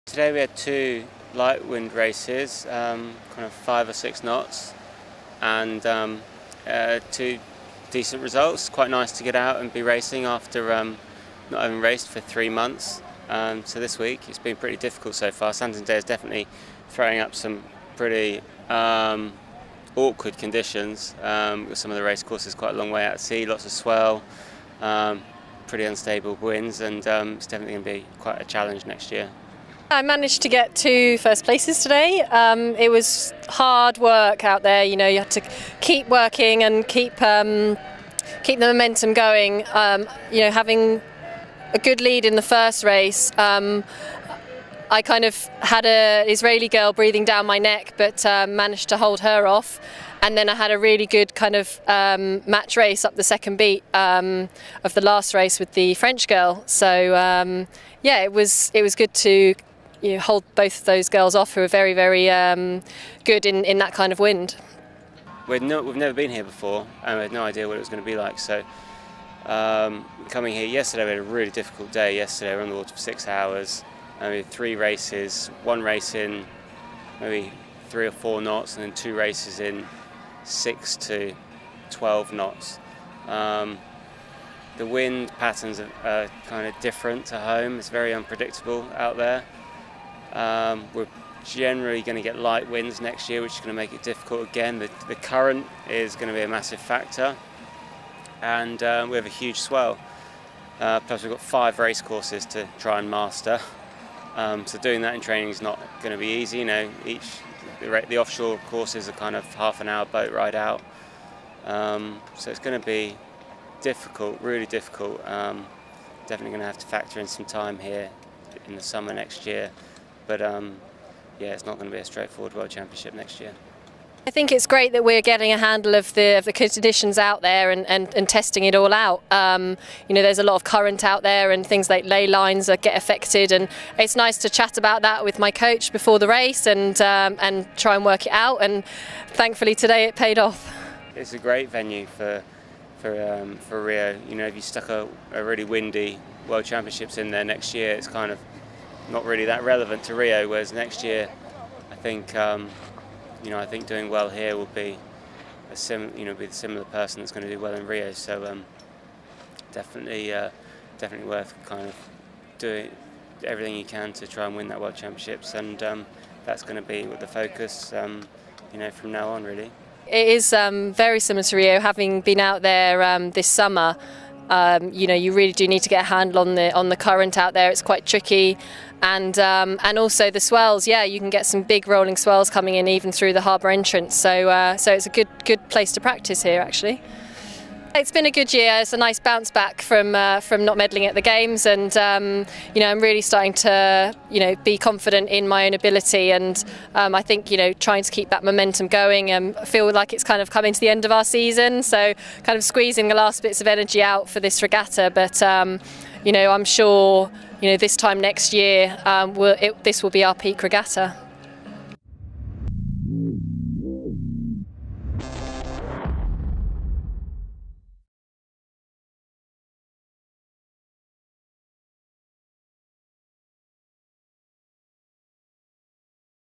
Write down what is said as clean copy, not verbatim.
Today we had two light wind races, kind of 5 or 6 knots, and two decent results. Quite nice to get out and be racing after not having raced for 3 months. So this week it's been pretty difficult so far. Santander is definitely throwing up some pretty awkward conditions. Some of the race courses quite a long way out at sea, lots of swell, pretty unstable winds, and it's definitely going to be quite a challenge next year. I managed to get 2 first places today. It was hard work out there. You know, you had to keep working and keep the momentum going. You know, having a good lead in the first race, I kind of had an Israeli girl breathing down my neck, but managed to hold her off. And then I had a really good kind of match race up the second beat of the last race with the French girl. So yeah, it was good to hold both of those girls off, who are very, very good in that kind of wind. We've never been here before, and we had no idea what it was going to be like. So coming here yesterday, we had a really difficult day. Yesterday, we were on the water for 6 hours, and we had 3 races. 1 race in maybe 3 or 4 knots, and then 2 races in 6 to 12 knots. The wind patterns are kind of different to home. It's very unpredictable out there. We're generally going to get light winds next year, which is going to make it difficult again. The current is going to be a massive factor, and we have a huge swell. Plus we've got 5 race courses to try and master. So doing that in training is not going to be easy. You know, the offshore courses are kind of half an hour boat ride out. So it's going to be difficult, really difficult. Definitely going to have to factor in some time here in the summer next year. But yeah, it's not going to be a straightforward World Championship next year. I think it's great that we're getting a handle of the conditions out there and testing it all out. You know, there's a lot of current out there, and things like ley lines get affected, and it's nice to chat about that with my coach before the race and try and work it out. And thankfully today it paid off. It's a great venue for Rio. You know, if you stuck a really windy World Championships in there next year, it's kind of not really that relevant to Rio. Whereas next year, I think I think doing well here will be the similar person that's going to do well in Rio. So definitely worth kind of doing everything you can to try and win that World Championships, and that's going to be the focus from now on, really. It is very similar to Rio, having been out there this summer. You really do need to get a handle on the current out there. It's quite tricky, and also the swells. Yeah, you can get some big rolling swells coming in even through the harbour entrance. So it's a good place to practice here, actually. It's been a good year. It's a nice bounce back from not meddling at the games, and I'm really starting to be confident in my own ability, and I think trying to keep that momentum going. I feel like it's kind of coming to the end of our season, so kind of squeezing the last bits of energy out for this regatta. But I'm sure this time next year this will be our peak regatta.